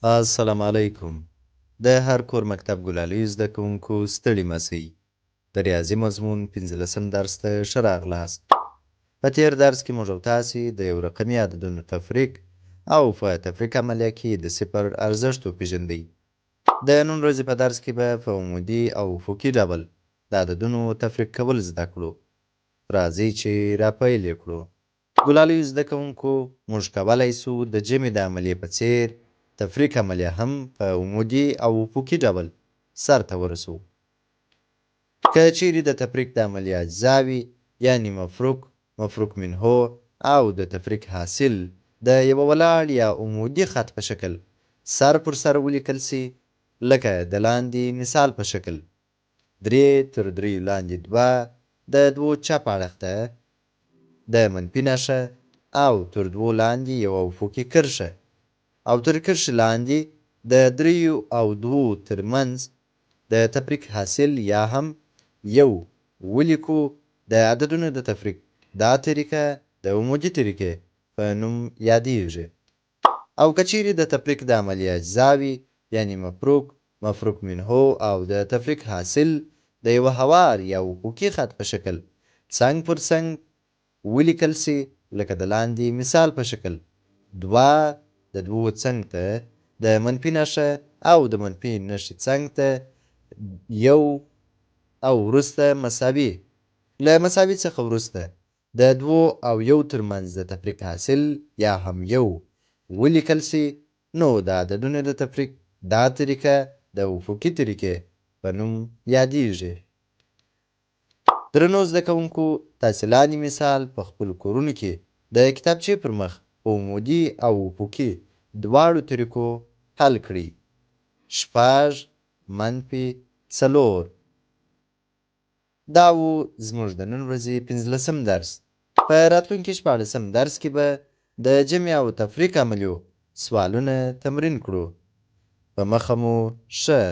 السلام علیکم. د هر کور مکتب ګلالیو زده کوونکو ستړي مسئ. د ریاضي مضمون 15 درس ته ښه راغلاست. په تیر درس کې موږ او تاسې د یو رقمي عددونو تفریق او په تفریق عملیه کې د صفر ارزښت وپېژندئ. د نن ورځې په درس کې به په عمودي او افقي ډول د عددونو تفریق کول زده کړو. راځئ چې راپیل یې کړو. ګلالیو زده کوونکو موږ کولی سو د جمع د عملیې په څیر تفریق عملیه هم په عمودي او افقي ډول سرته ورسوو. که چیرې د تفریق د عملیې اجزاوې یعنې مفروق، مفروق منه او د تفریق حاصل د یوه ولاړ یا عمودي خط په شکل سر پر سر ولیکل سي، لکه د لاندې مثال په شکل 3 تر 3 لاندې 2 د 2 چپ اړخ ته د منفي نښه او تر 2 لاندې یوه افقي کرښه او تر کرښې لاندې د 3 او 2 ترمنځ د تفریق حاصل یا هم یو ولیکو. د عددونو د تفریق دا طریقه د عمودي طریقې په نوم یادیږي. او که چیرې د تفریق د عملیې اجزاوې یعنې مفروق، مفروق منه او د تفریق حاصل د یوه هوار یا افقي خط په شکل څنګ پر څنګ ولیکل سي، لکه د لاندې مثال په شکل 2 د 2 څنګ ته د منفي نښه او د منفي نښې څنګ ته 1 او وروسته مساوي. له مساوي څخه وروسته د 2 او 1 ترمنځ د تفریق حاصل یا هم 1 ولیکل سي، نو د عددونو د تفریق دا طریقه د افقي طریقې په نوم یادیږي. درنو زده کوونکو، تاسې لاندې مثال په خپلو کورونو کې د کتابچې پر مخ په عمودي او افقي دواړو طریقو حل کړئ. 6 - 4 دا و زموږ د نن ورځې 15م درس. په راتلونکي 14م درس کې به د جمع او تفریق عملیو سوالونه تمرین کړو. په مخه مو ښه.